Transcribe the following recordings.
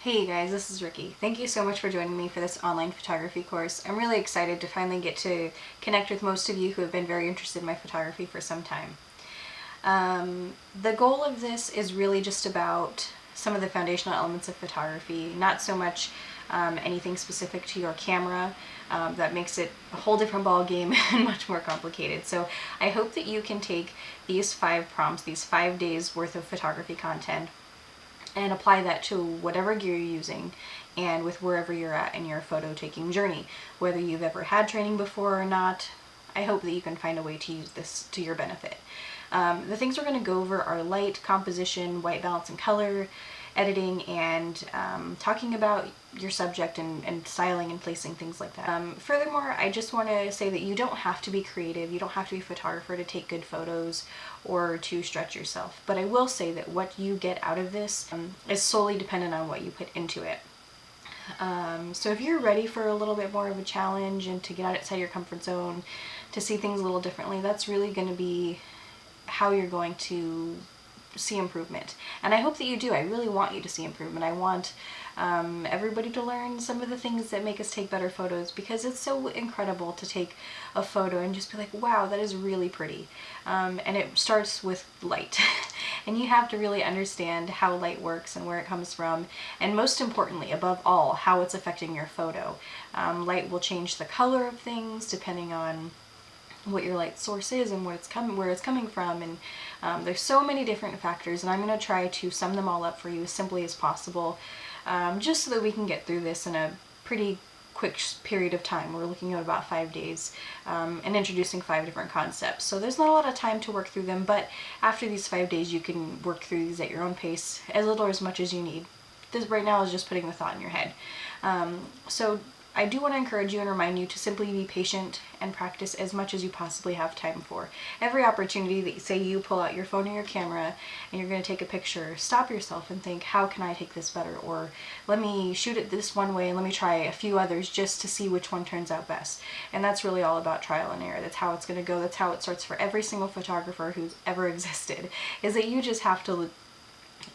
Hey guys, this is Ricky. Thank you so much for joining me for this online photography course. I'm really excited to finally get to connect with most of you who have been very interested in my photography for some time. The goal of this is really just about some of the foundational elements of photography, not so much anything specific to your camera. That makes it a whole different ball game and much more complicated. So I hope that you can take these 5 prompts, these 5 days worth of photography content, and apply that to whatever gear you're using and with wherever you're at in your photo taking journey. Whether you've ever had training before or not, I hope that you can find a way to use this to your benefit. The things we're going to go over are light, composition, white balance and color, editing, and talking about your subject and styling and placing, things like that. Furthermore, I just want to say that you don't have to be creative, you don't have to be a photographer to take good photos or to stretch yourself. But I will say that what you get out of this is solely dependent on what you put into it. So if you're ready for a little bit more of a challenge and to get outside your comfort zone, to see things a little differently, that's really going to be how you're going to see improvement. And I hope that you do. I really want you to see improvement. I want everybody to learn some of the things that make us take better photos, because it's so incredible to take a photo and just be like, wow, that is really pretty. And it starts with light. And you have to really understand how light works and where it comes from, and most importantly, above all, how it's affecting your photo. Light will change the color of things depending on what your light source is and where it's coming from, and there's so many different factors, and I'm going to try to sum them all up for you as simply as possible, just so that we can get through this in a pretty quick period of time. We're looking at about 5 days and introducing 5 different concepts, so there's not a lot of time to work through them, but after these 5 days you can work through these at your own pace, as little or as much as you need. This right now is just putting the thought in your head. So I do want to encourage you and remind you to simply be patient and practice as much as you possibly have time for. Every opportunity that, say, you pull out your phone or your camera and you're going to take a picture, stop yourself and think, how can I take this better? Or let me shoot it this one way and let me try a few others just to see which one turns out best. And that's really all about trial and error. That's how it's going to go. That's how it starts for every single photographer who's ever existed, is that you just have to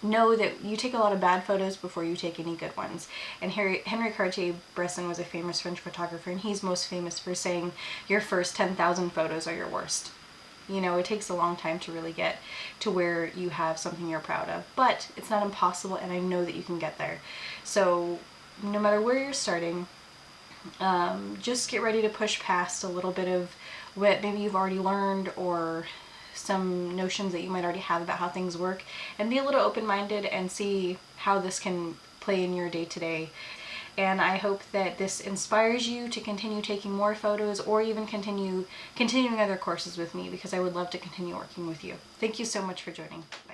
know that you take a lot of bad photos before you take any good ones. And Henri Cartier-Bresson was a famous French photographer, and he's most famous for saying your first 10,000 photos are your worst. You know, it takes a long time to really get to where you have something you're proud of, but it's not impossible, and I know that you can get there. So no matter where you're starting, just get ready to push past a little bit of what maybe you've already learned, or some notions that you might already have about how things work, and be a little open-minded and see how this can play in your day-to-day. And I hope that this inspires you to continue taking more photos, or even continuing other courses with me, because I would love to continue working with you. Thank you so much for joining. Bye.